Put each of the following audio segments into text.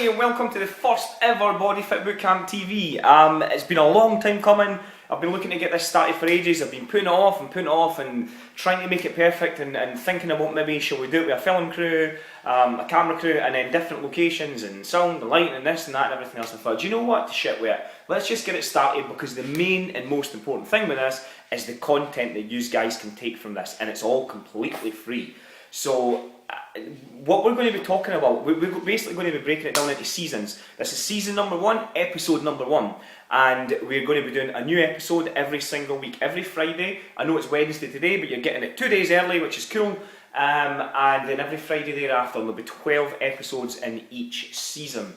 Hey, and welcome to the first ever Body Fit Bootcamp TV. It's been a long time coming. I've been looking to get this started for ages. I've been putting it off and trying to make it perfect and thinking about maybe shall we do it with a film crew, a camera crew, and then different locations and sound and lighting and this and that and everything else. I thought, do you know what, to shit with it. Let's just get it started, because the main and most important thing with this is the content that you guys can take from this, and it's all completely free. So what we're going to be talking about, we're basically going to be breaking it down into seasons. This is season number 1, episode number 1, and we're going to be doing a new episode every single week, every Friday. I know it's Wednesday today, but you're getting it 2 days early, which is cool, and then every Friday thereafter there'll be 12 episodes in each season.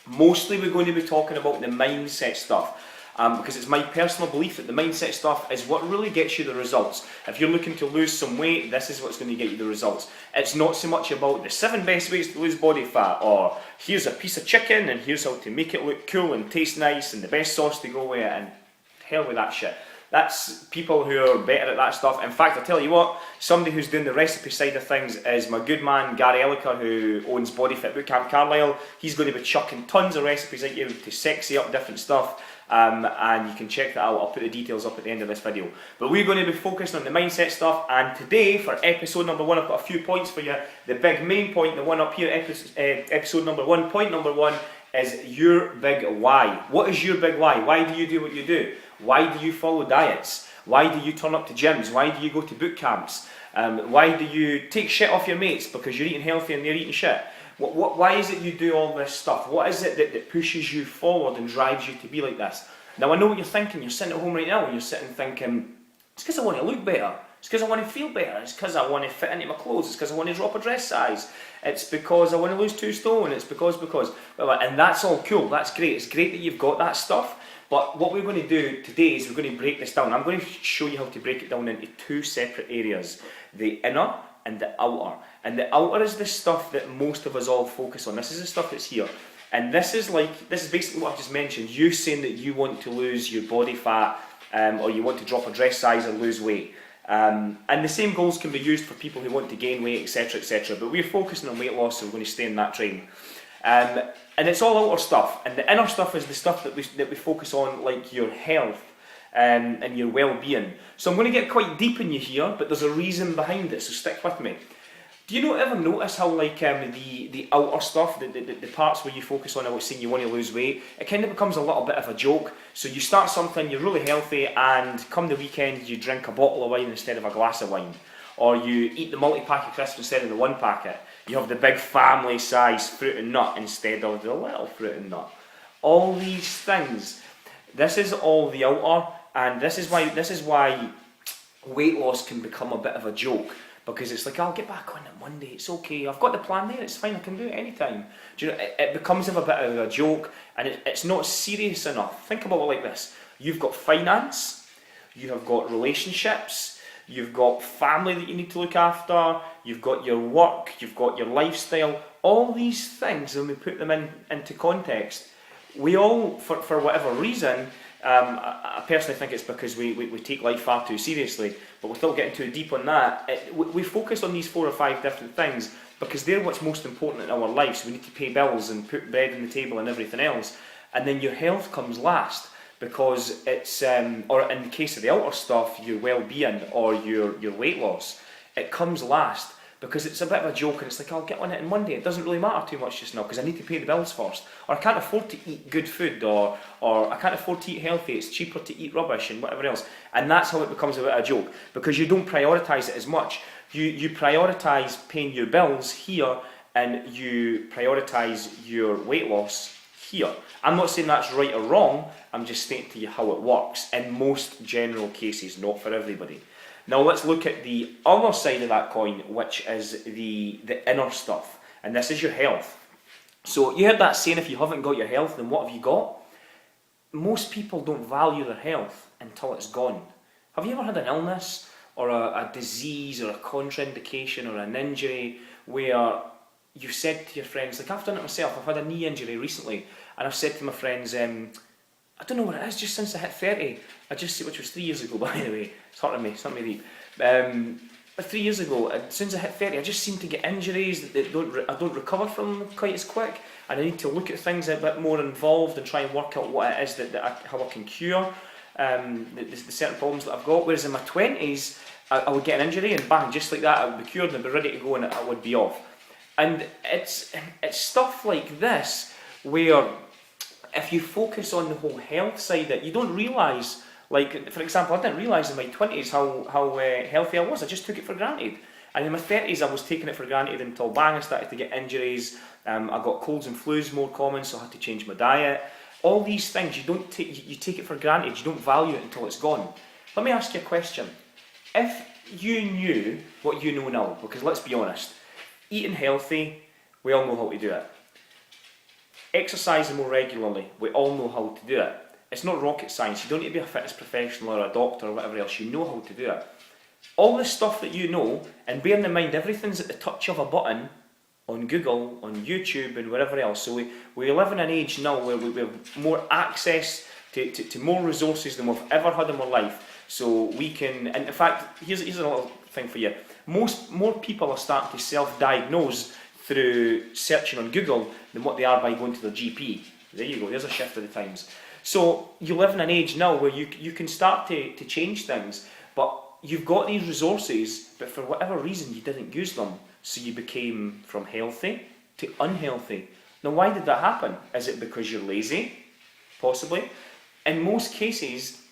Mostly we're going to be talking about the mindset stuff. Because it's my personal belief that the mindset stuff is what really gets you the results. If you're looking to lose some weight, this is what's going to get you the results. It's not so much about the 7 best ways to lose body fat, or here's a piece of chicken and here's how to make it look cool and taste nice and the best sauce to go with it, and hell with that shit. That's people who are better at that stuff. In fact, I tell you what, somebody who's doing the recipe side of things is my good man Gary Elliker, who owns Body Fit Bootcamp Carlisle. He's going to be chucking tons of recipes at you to sexy up different stuff. And you can check that out. I'll put the details up at the end of this video. But we're going to be focusing on the mindset stuff, and today for episode number 1 I've got a few points for you. The big main point, the one up here, episode number 1, point number 1 is your big why. What is your big why? Why do you do what you do? Why do you follow diets? Why do you turn up to gyms? Why do you go to boot camps? Why do you take shit off your mates because you're eating healthy and they're eating shit? Why is it you do all this stuff? What is it that pushes you forward and drives you to be like this? Now I know what you're thinking. You're sitting at home right now and you're sitting thinking, it's because I want to look better. It's because I want to feel better. It's because I want to fit into my clothes. It's because I want to drop a dress size. It's because I want to lose 2 stone. It's because. And that's all cool. That's great. It's great that you've got that stuff. But what we're going to do today is we're going to break this down. I'm going to show you how to break it down into 2 separate areas. The inner and the outer. And the outer is the stuff that most of us all focus on. This is the stuff that's here. And this is basically what I just mentioned. You saying that you want to lose your body fat, or you want to drop a dress size or lose weight. And the same goals can be used for people who want to gain weight, etc, etc. But we're focusing on weight loss, so we're going to stay in that train. And it's all outer stuff. And the inner stuff is the stuff that we focus on, like your health and your well-being. So I'm going to get quite deep in you here, but there's a reason behind it, so stick with me. Do you ever notice how the outer stuff, the parts where you focus on about saying you want to lose weight, it kind of becomes a little bit of a joke? So you start something, you're really healthy, and come the weekend you drink a bottle of wine instead of a glass of wine. Or you eat the multi-pack of crisps instead of the 1 packet. You have the big family size fruit and nut instead of the little fruit and nut. All these things, this is all the outer, and this is why weight loss can become a bit of a joke. Because it's like, I'll get back on it Monday, it's okay, I've got the plan there, it's fine, I can do it anytime. Do you know, it becomes a bit of a joke, and it's not serious enough. Think about it like this. You've got finance, you have got relationships, you've got family that you need to look after, you've got your work, you've got your lifestyle. All these things, when we put them into context, we all, for whatever reason, I personally think it's because we take life far too seriously, but without getting too deep on that, we focus on these 4 or 5 different things because they're what's most important in our lives. We need to pay bills and put bread on the table and everything else, and then your health comes last, because it's, or in the case of the outer stuff, your well-being or your weight loss, it comes last. Because it's a bit of a joke, and it's like, I'll get on it on Monday. It doesn't really matter too much just now because I need to pay the bills first. Or I can't afford to eat good food, or I can't afford to eat healthy. It's cheaper to eat rubbish and whatever else. And that's how it becomes a bit of a joke, because you don't prioritise it as much. You prioritise paying your bills here, and you prioritise your weight loss here. I'm not saying that's right or wrong. I'm just stating to you how it works in most general cases, not for everybody. Now let's look at the other side of that coin, which is the inner stuff, and this is your health. So you heard that saying, if you haven't got your health, then what have you got? Most people don't value their health until it's gone. Have you ever had an illness, or a disease, or a contraindication, or an injury, where you've said to your friends, like I've done it myself, I've had a knee injury recently, and I've said to my friends, I don't know what it is, just since I hit 30, which was 3 years ago by the way, it's hurting me, deep. 3 years ago, as soon as I hit 30, I just seem to get injuries that I don't recover from quite as quick, and I need to look at things a bit more involved and try and work out what it is how I can cure the certain problems that I've got. Whereas in my 20s, I would get an injury and bang, just like that, I would be cured and I'd be ready to go and I would be off. And it's stuff like this where if you focus on the whole health side, that you don't realise. Like, for example, I didn't realise in my 20s how healthy I was. I just took it for granted. And in my 30s, I was taking it for granted until bang, I started to get injuries. I got colds and flus more common, so I had to change my diet. All these things, you take it for granted. You don't value it until it's gone. Let me ask you a question. If you knew what you know now, because let's be honest, eating healthy, we all know how to do it. Exercising more regularly, we all know how to do it. It's not rocket science. You don't need to be a fitness professional or a doctor or whatever else. You know how to do it. All the stuff that you know, and bearing in mind everything's at the touch of a button on Google, on YouTube and wherever else. So we live in an age now where we have more access to more resources than we've ever had in our life. So we can, and in fact, here's a little thing for you. More people are starting to self-diagnose through searching on Google than what they are by going to their GP. There you go, there's a shift of the times. So you live in an age now where you can start to change things, but you've got these resources, but for whatever reason you didn't use them, so you became from healthy to unhealthy. Now why did that happen? Is it because you're lazy? Possibly. In most cases,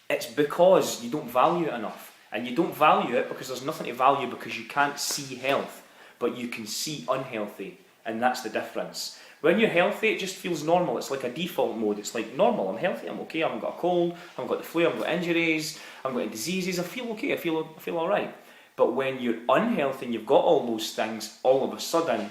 it's because you don't value it enough. And you don't value it because there's nothing to value, because you can't see health, but you can see unhealthy, and that's the difference. When you're healthy, it just feels normal. It's like a default mode. It's like normal. I'm healthy. I'm okay. I haven't got a cold. I haven't got the flu. I haven't got injuries. I haven't got any diseases. I feel okay. I feel all right. But when you're unhealthy and you've got all those things, all of a sudden,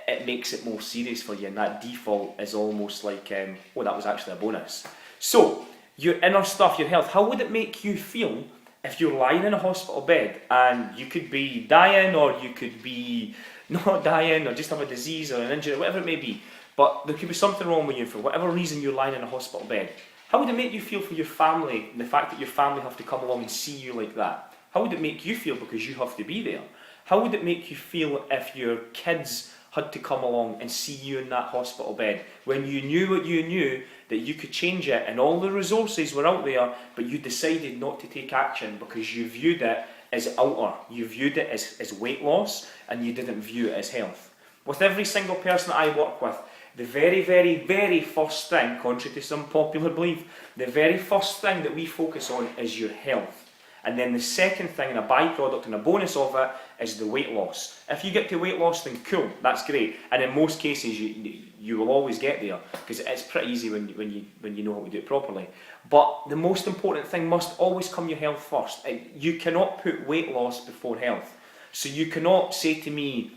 it makes it more serious for you. And that default is almost like, oh, that was actually a bonus. So your inner stuff, your health. How would it make you feel if you're lying in a hospital bed and you could be dying, or you could be not dying, or just have a disease or an injury, whatever it may be, but there could be something wrong with you for whatever reason you're lying in a hospital bed? How would it make you feel for your family, and the fact that your family have to come along and see you like that? How would it make you feel because you have to be there? How would it make you feel if your kids had to come along and see you in that hospital bed when you knew what you knew, that you could change it and all the resources were out there, but you decided not to take action because you viewed it as outer, you viewed it as weight loss, and you didn't view it as health? With every single person that I work with, the very, very, very first thing, contrary to some popular belief, the very first thing that we focus on is your health. And then the second thing, and a byproduct and a bonus of it, is the weight loss. If you get to weight loss, then cool, that's great. And in most cases, you will always get there, because it's pretty easy when you know how to do it properly. But the most important thing must always come your health first. You cannot put weight loss before health. So you cannot say to me,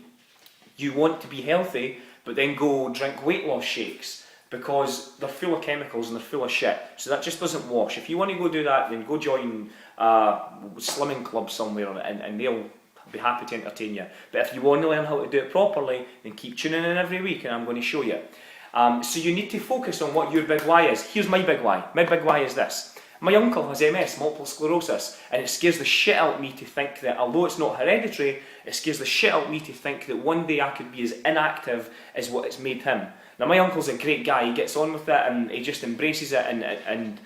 you want to be healthy, but then go drink weight loss shakes, because they're full of chemicals and they're full of shit. So that just doesn't wash. If you want to go do that, then go join a slimming club somewhere, and they'll be happy to entertain you. But if you want to learn how to do it properly, then keep tuning in every week and I'm going to show you. So you need to focus on what your big why is. Here's my big why. My big why is this. My uncle has MS, multiple sclerosis, and it scares the shit out of me to think that, although it's not hereditary, it scares the shit out of me to think that one day I could be as inactive as what it's made him. Now my uncle's a great guy, he gets on with it and he just embraces it and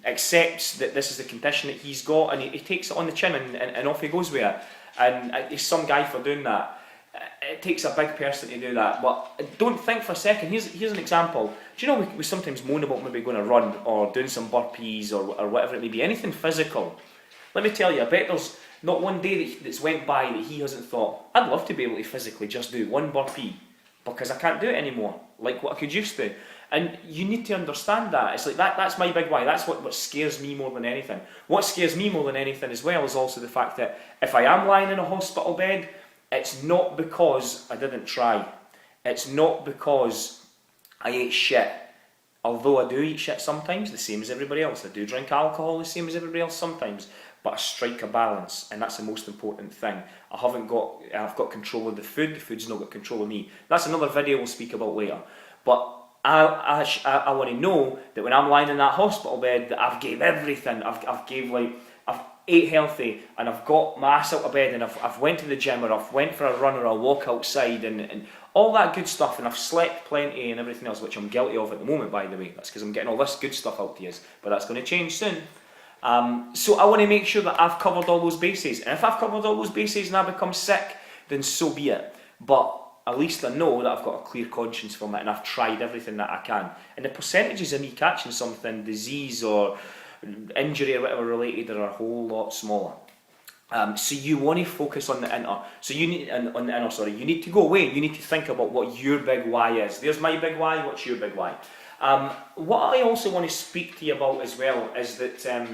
accepts that this is the condition that he's got, and he takes it on the chin and off he goes with it. And he's some guy for doing that. It takes a big person to do that, but don't think for a second. Here's an example. Do you know we sometimes moan about maybe going to run or doing some burpees or whatever it may be, anything physical. Let me tell you, I bet there's not one day that's went by that he hasn't thought, I'd love to be able to physically just do one burpee, because I can't do it anymore, like what I could used to. And you need to understand that. It's like that's my big why. That's what scares me more than anything. What scares me more than anything as well is also the fact that if I am lying in a hospital bed, it's not because I didn't try. It's not because I ate shit. Although I do eat shit sometimes, the same as everybody else. I do drink alcohol the same as everybody else sometimes. But I strike a balance, and that's the most important thing. I've got control of the food's not got control of me. That's another video we'll speak about later. But I want to know that when I'm lying in that hospital bed, that I've gave everything. I've ate healthy, and I've got my ass out of bed, and I've went to the gym, or I've went for a run or a walk outside, and all that good stuff, and I've slept plenty and everything else, which I'm guilty of at the moment, by the way. That's because I'm getting all this good stuff out to you, but that's going to change soon. So I want to make sure that I've covered all those bases, and if I've covered all those bases and I become sick, then so be it. But at least I know that I've got a clear conscience from it, and I've tried everything that I can. And the percentages of me catching something, disease or injury or whatever related, are a whole lot smaller. So you want to focus on the inner. So you need on the inner. Sorry, you need to go away. You need to think about what your big why is. There's my big why. What's your big why? What I also want to speak to you about as well is that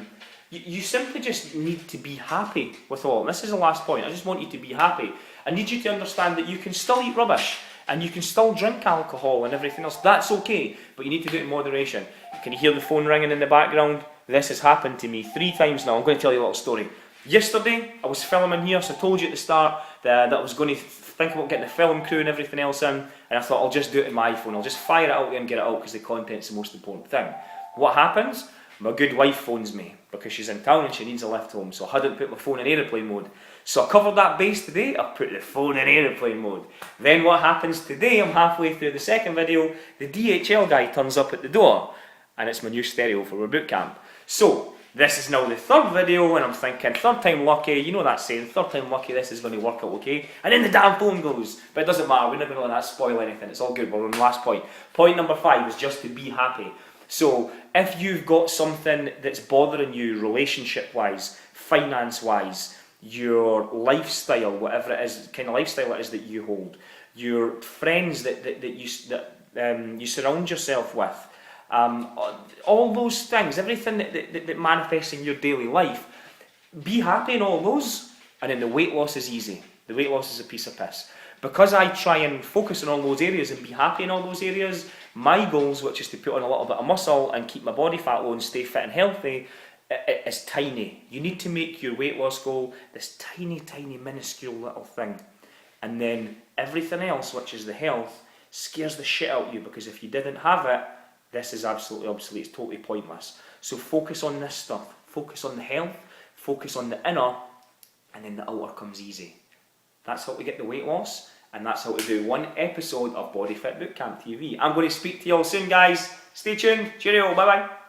you simply just need to be happy with all. And this is the last point. I just want you to be happy. I need you to understand that you can still eat rubbish and you can still drink alcohol and everything else. That's okay, but you need to do it in moderation. Can you hear the phone ringing in the background? This has happened to me 3 times now. I'm going to tell you a little story. Yesterday, I was filming here, so I told you at the start that I was going to think about getting the film crew and everything else in, and I thought I'll just do it in my iPhone. I'll just fire it out there and get it out because the content's the most important thing. What happens? My good wife phones me because she's in town and she needs a lift home, so I hadn't put my phone in aeroplane mode. So I covered that base today, I put the phone in aeroplane mode. Then what happens today, I'm halfway through the second video, the DHL guy turns up at the door, and it's my new stereo for our boot camp. So, this is now the 3rd video, and I'm thinking, 3rd time lucky, you know that saying, 3rd time lucky, this is going to work out okay. And then the damn phone goes. But it doesn't matter, we're not going to let that spoil anything, it's all good, we're on the last point. Point number 5 is just to be happy. So, if you've got something that's bothering you relationship-wise, finance-wise, your lifestyle, whatever it is, kind of lifestyle it is that you hold, your friends that you surround yourself with, all those things, everything that manifests in your daily life, be happy in all those, and then the weight loss is easy. The weight loss is a piece of piss. Because I try and focus on all those areas and be happy in all those areas, my goals, which is to put on a little bit of muscle and keep my body fat low and stay fit and healthy, is tiny. You need to make your weight loss goal this tiny, tiny, minuscule little thing. And then everything else, which is the health, scares the shit out of you, because if you didn't have it, this is absolutely obsolete, it's totally pointless. So focus on this stuff, focus on the health, focus on the inner, and then the outer comes easy. That's how to get the weight loss, and that's how to do 1 episode of Body Fit Bootcamp TV. I'm going to speak to you all soon, guys. Stay tuned, cheerio, bye bye.